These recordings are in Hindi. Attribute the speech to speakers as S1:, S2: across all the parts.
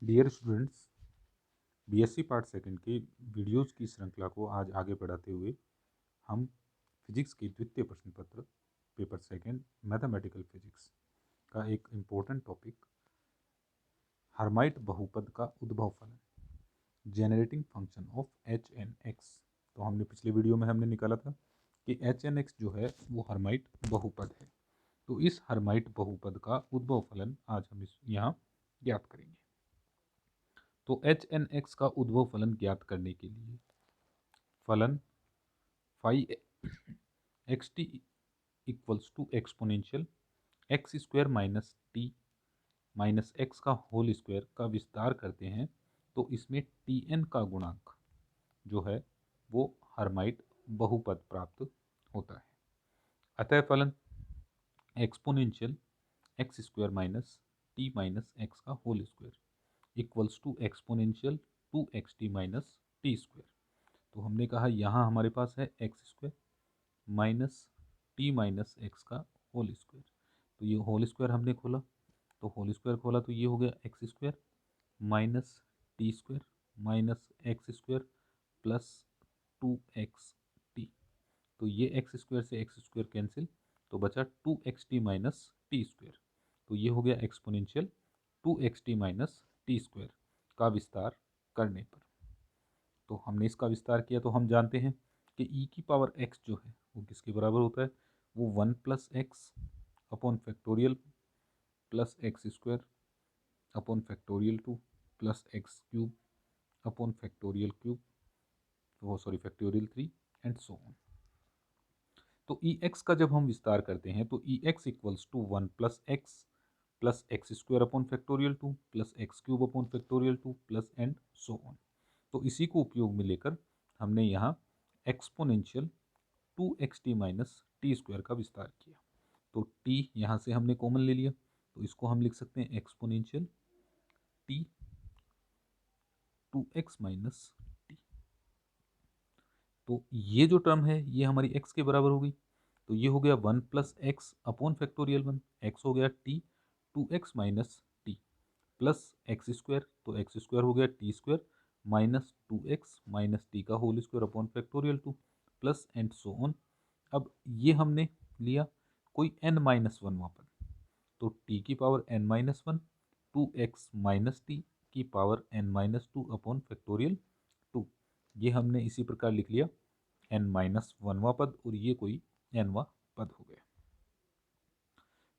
S1: Dear students, BSc part second के वीडियोज़ की श्रृंखला को आज आगे बढ़ाते हुए हम फिजिक्स के द्वितीय प्रश्न पत्र पेपर सेकंड मैथमेटिकल फिजिक्स का एक इम्पोर्टेंट टॉपिक हर्माइट बहुपद का उद्भव फलन generating function of H N X. तो हमने पिछले वीडियो में हमने निकाला था कि एच एन एक्स जो है वो हर्माइट बहुपद है। तो इस हर्माइट बहुपद का उद्भव फलन आज हम इस यहाँ ज्ञात करेंगे। तो एच एन एक्स का उद्भव फलन ज्ञात करने के लिए फलन phi X T equals to exponential x square minus T minus x का होल स्क्वायर का विस्तार करते हैं तो इसमें टी एन का गुणांक जो है वो हर्माइट बहुपद प्राप्त होता है। अतः फलन exponential x square minus T minus x का whole square equals to exponential two x T minus T square. तो हमने कहा यहाँ हमारे पास है x square minus T minus x का होल स्क्वायर। तो ये होल स्क्वायर हमने खोला, तो होल स्क्वायर खोला तो ये हो गया X square minus T square minus X square plus two x T. तो ये एक्स स्क्वायर से एक्स स्क्वायर कैंसिल, तो बचा two x T minus T square. तो ये हो गया exponential two x T minus T square का विस्तार करने पर। तो हमने इसका विस्तार किया तो हम जानते हैं कि ई की पावर एक्स जो है वो किसके बराबर होता है, वो one plus x upon factorial plus x square upon factorial two plus x cube upon factorial cube, वो sorry factorial three and so on. तो ई एक्स का जब हम विस्तार करते हैं तो e x equals to one plus x square upon factorial two plus x cube upon factorial two plus and so on. तो इसी को उपयोग में लेकर हमने यहाँ exponential two x T minus T square का विस्तार किया। तो टी यहाँ से हमने कॉमन ले लिया, तो इसको हम लिख सकते हैं exponential T two x minus T. तो ये जो टर्म है ये हमारी एक्स के बराबर हो गई, तो ये हो गया one plus x upon factorial one, x हो गया t two x minus t plus x square, तो एक्स स्क्वायर हो गया t square minus two x minus t का whole square upon factorial two plus and so on. अब ये हमने लिया कोई n माइनस वन वहाँ पर, तो t की power n minus one two x minus T की power n minus two upon factorial two, ये हमने इसी प्रकार लिख लिया n माइनस वनवा पद और ये कोई nवा पद हो गया।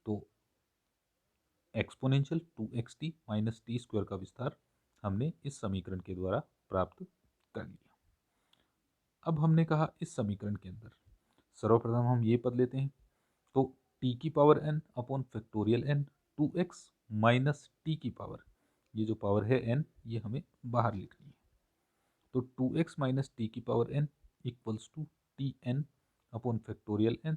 S1: तो exponential two x T minus T square का विस्तार हमने इस समीकरण के द्वारा प्राप्त कर लिया। अब हमने कहा इस समीकरण के अंदर सर्वप्रथम हम ये पद लेते हैं, तो t की power n upon factorial n two x minus T की पावर, ये जो पावर है n ये हमें बाहर लिखनी है। तो टू एक्स माइनस टी की power n equals to T N upon factorial n।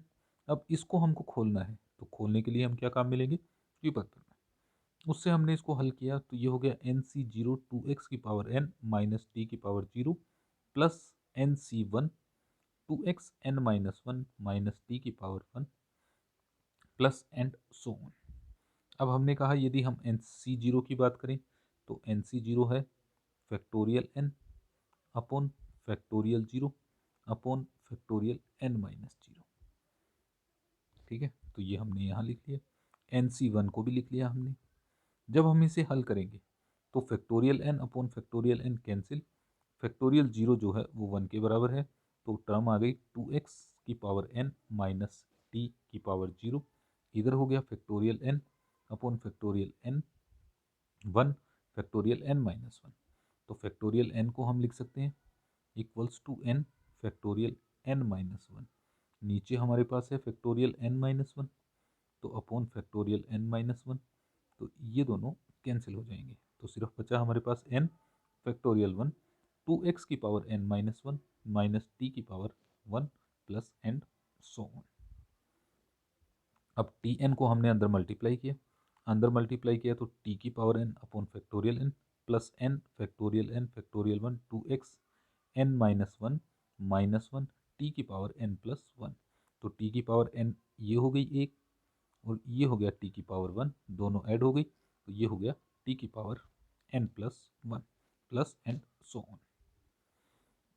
S1: अब इसको हमको खोलना है, तो खोलने के लिए हम क्या काम मिलेंगे, व्युत्पन्न में। उससे हमने इसको हल किया तो ये हो गया n C zero two x की पावर n माइनस टी की power zero plus n C one two x N minus one minus T की power one plus and so on. अब हमने कहा यदि हम एन सी जीरो की बात करें तो एन सी जीरो है factorial N upon factorial zero upon factorial N minus zero. ठीक है, तो ये हमने यहाँ लिख लिया, एन सी वन को भी लिख लिया हमने। जब हम इसे हल करेंगे तो factorial N upon factorial N cancel, factorial zero जो है वो वन के बराबर है, तो टर्म आ गई टू एक्स की पावर एन माइनस टी की पावर जीरो, इधर हो गया factorial N upon factorial N one factorial N minus one. तो फैक्टोरियल एन को हम लिख सकते हैं equals to N factorial N minus one, नीचे हमारे पास है फैक्टोरियल एन माइनस वन, तो upon factorial N minus one, तो ये दोनों कैंसिल हो जाएंगे, तो सिर्फ बचा हमारे पास n factorial one two x की power N minus one minus T की power one plus and so on. अब टी एन को हमने अंदर मल्टीप्लाई किया, अंदर मल्टीप्लाई किया तो टी की power N upon factorial N plus N factorial one two x N minus one T की पावर एन प्लस वन। तो टी की पावर एन ये हो गई एक और ये हो गया टी की पावर वन, दोनों ऐड हो गई तो ये हो गया टी की power n plus 1 plus and so on.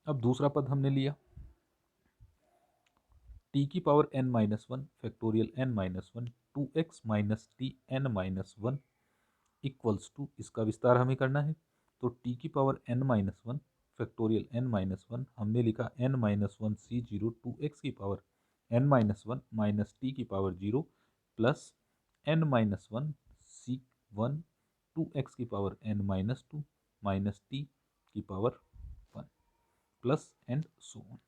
S1: अब दूसरा पद हमने लिया t की power n minus one factorial n minus one 2x minus T n minus one equals to, इसका विस्तार हमें करना है तो t की power n minus one factorial n minus one हमने लिखा n minus one C zero 2x की power n minus one minus T की power zero plus n minus one C one 2x की power n minus two minus T की power one plus and so on.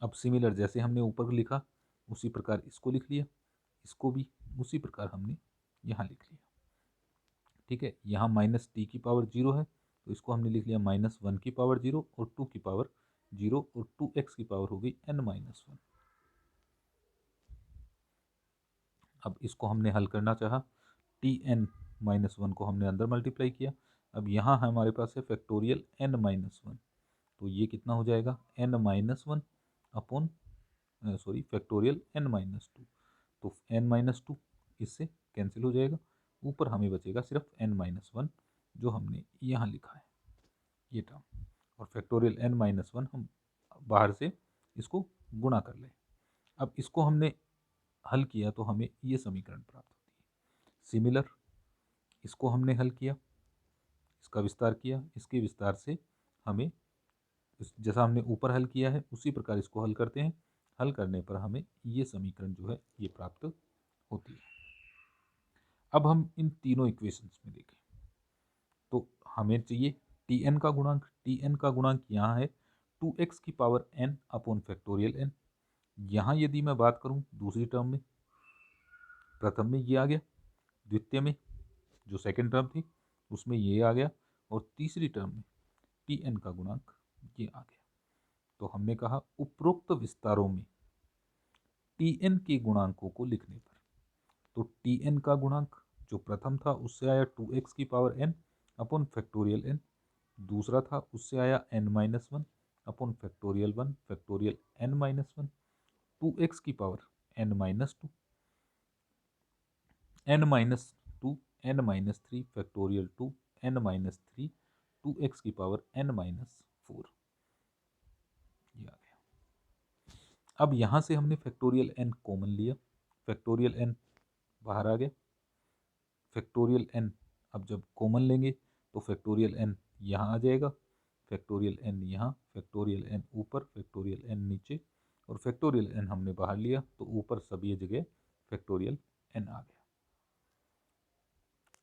S1: अब सिमिलर जैसे हमने ऊपर लिखा उसी प्रकार इसको लिख लिया, इसको भी उसी प्रकार हमने यहाँ लिख लिया। ठीक है, यहाँ माइनस टी की पावर जीरो है तो इसको हमने लिख लिया माइनस वन की पावर जीरो और टू की पावर जीरो और 2x की पावर हो गई n माइनस वन। अब इसको हमने हल करना चाहा, टी एन माइनस वन को हमने अंदर मल्टीप्लाई किया। अब यहाँ हमारे पास है फैक्टोरियल n माइनस वन, तो ये कितना हो जाएगा n minus one upon sorry factorial n minus to, तो n माइनस टू इससे कैंसिल हो जाएगा, ऊपर हमें बचेगा सिर्फ n माइनस वन जो हमने यहाँ लिखा है ये टर्म, और फैक्टोरियल n माइनस वन हम बाहर से इसको गुणा कर लें। अब इसको हमने हल किया तो हमें ये समीकरण प्राप्त होती है। सिमिलर इसको हमने हल किया, इसका विस्तार किया, इसके विस्तार से हमें जैसा हमने ऊपर हल किया है उसी प्रकार इसको हल करते हैं। हल करने पर हमें ये समीकरण जो है ये प्राप्त होती है। अब हम इन तीनों इक्वेशंस में देखें तो हमें चाहिए टी एन का गुणांक। टी एन का गुणांक यहाँ है 2x की power n upon factorial n। यहाँ यदि मैं बात करूँ दूसरी टर्म में, प्रथम में ये आ गया, द्वितीय में जो सेकेंड टर्म थी उसमें ये आ गया, और तीसरी टर्म में टी एन का गुणांक ये आ गया। तो हमने कहा उपरोक्त विस्तारों में टी एन के गुणांकों को लिखने पर, तो टी एन का गुणांक जो प्रथम था उससे आया 2x की power n upon factorial n, दूसरा था उससे आया n minus one upon factorial one factorial n minus one, 2x की power n minus two, n minus two n minus three factorial two n minus three 2x की पावर n माइनस फोर, ये आ गया। अब यहाँ से हमने फैक्टोरियल n कॉमन लिया, फैक्टोरियल n बाहर आ गया, फैक्टोरियल n अब जब कॉमन लेंगे तो फैक्टोरियल n यहाँ आ जाएगा, फैक्टोरियल n यहाँ, फैक्टोरियल n ऊपर, फैक्टोरियल n नीचे, और फैक्टोरियल n हमने बाहर लिया तो ऊपर सभी जगह फैक्टोरियल n आ गया।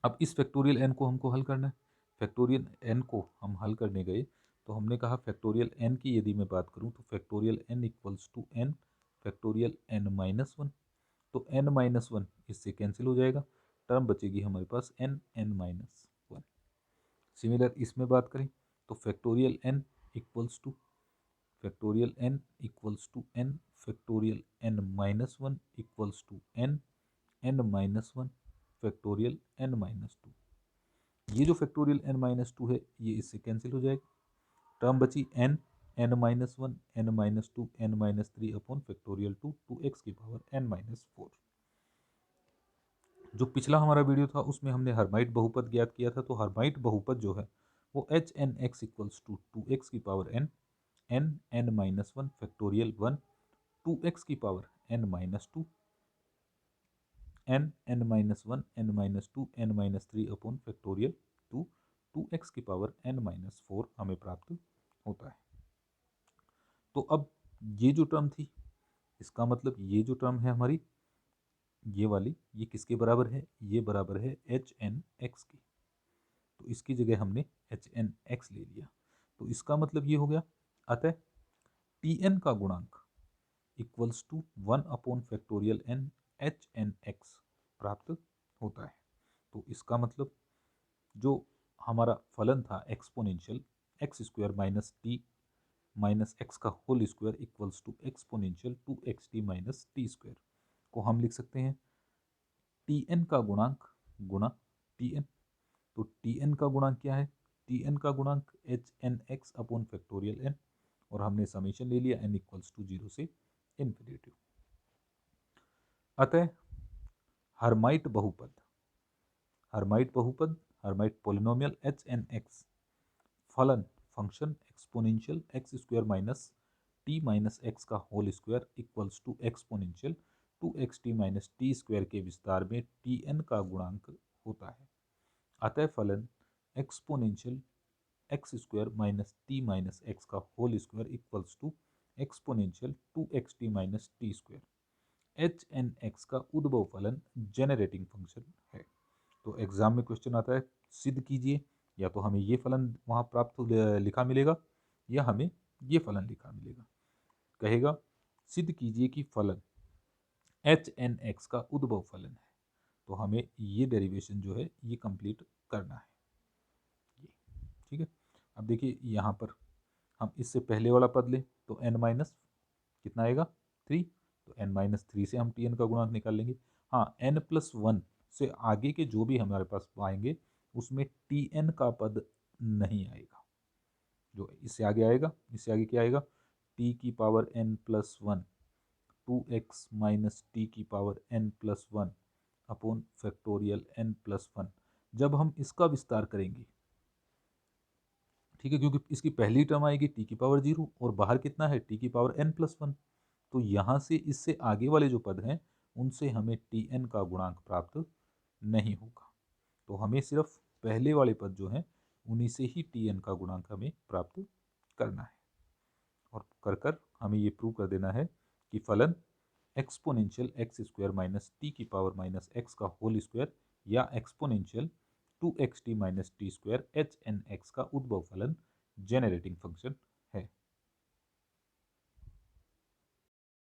S1: अब इस फैक्टोरियल n को हमको हल करना है। फैक्टोरियल n को हम हल करने गए तो हमने कहा फैक्टोरियल n की यदि मैं बात करूँ तो factorial n equals to n factorial n minus one, तो n माइनस वन इससे कैंसिल हो जाएगा, टर्म बचेगी हमारे पास n माइनस वन। सिमिलर इसमें बात करें तो factorial n equals to factorial n equals to n factorial n minus one equals to n minus one factorial n minus two. ये जो फैक्टोरियल n माइनस टू है ये इससे कैंसिल हो जाएगा, टर्म बची n minus one n minus two n minus three upon factorial two 2x की पावर n माइनस फोर। जो पिछला हमारा वीडियो था उसमें हमने हर्माइट बहुपद ज्ञात किया था, तो हर्माइट बहुपद जो है वो h N x equals to 2x की power n minus one factorial one 2x की power n minus two n minus one n minus two n minus three upon factorial two 2x की पावर n माइनस फोर हमें प्राप्त होता है। तो अब ये जो टर्म थी इसका मतलब ये जो टर्म है हमारी ये वाली, ये किसके बराबर है, ये बराबर है एच एन एक्स की, तो इसकी जगह हमने एच एन एक्स ले लिया। तो इसका मतलब ये हो गया, अतः टी एन का गुणांक equals to one upon factorial n h N x प्राप्त होता है। तो इसका मतलब जो हमारा फलन था exponential x square minus T minus x का whole square equals to exponential two x T minus T square को हम लिख सकते हैं टी एन का गुणांक गुणा टी एन। तो टी एन का गुणांक क्या है, टी एन का गुणांक H N x upon factorial n, और हमने समेशन ले लिया एन इक्वल्स टू जीरो से इन्फिनिटी। अतः हर्माइट बहुपद Hermite polynomial H N x फलन function exponential x square minus T minus x का whole square equals to exponential 2xt minus T square के विस्तार में टी एन का गुणांक होता है। अतः फलन exponential x square minus T minus x का whole square equals to exponential 2xt minus T square H N x का उद्भव फलन जेनरेटिंग फंक्शन है। तो एग्जाम में क्वेश्चन आता है सिद्ध कीजिए, या तो हमें ये फलन वहाँ प्राप्त लिखा मिलेगा या हमें ये फलन लिखा मिलेगा। कहेगा सिद्ध कीजिए कि फलन एच एन एक्स का उद्भव फलन है, तो हमें ये डेरिवेशन जो है ये कंप्लीट करना है। ये ठीक है। अब देखिए यहाँ पर हम इससे पहले वाला पद लें तो n माइनस कितना आएगा 3, तो n माइनस 3 से हम टी एन का गुणांक निकाल लेंगे। हाँ, n+1 से आगे के जो भी हमारे पास आएंगे उसमें टी एन का पद नहीं आएगा। जो इससे आगे आएगा, इससे आगे क्या आएगा, टी की power n+1 2x minus T की power n+1 upon factorial n+1। जब हम इसका विस्तार करेंगे, ठीक है, क्योंकि इसकी पहली टर्म आएगी टी की पावर 0 और बाहर कितना है टी की पावर n+1, तो यहाँ से इससे आगे वाले जो पद हैं उनसे हमें टी एन का गुणांक प्राप्त नहीं होगा। तो हमें सिर्फ पहले वाले पद जो हैं उन्हीं से ही टी एन का गुणांक हमें प्राप्त करना है। और कर हमें ये प्रूव कर देना है कि फलन exponential x square minus T की पावर माइनस एक्स का होल स्क्वायर या exponential 2xt minus T square H N x का उद्भव फलन जेनरेटिंग फंक्शन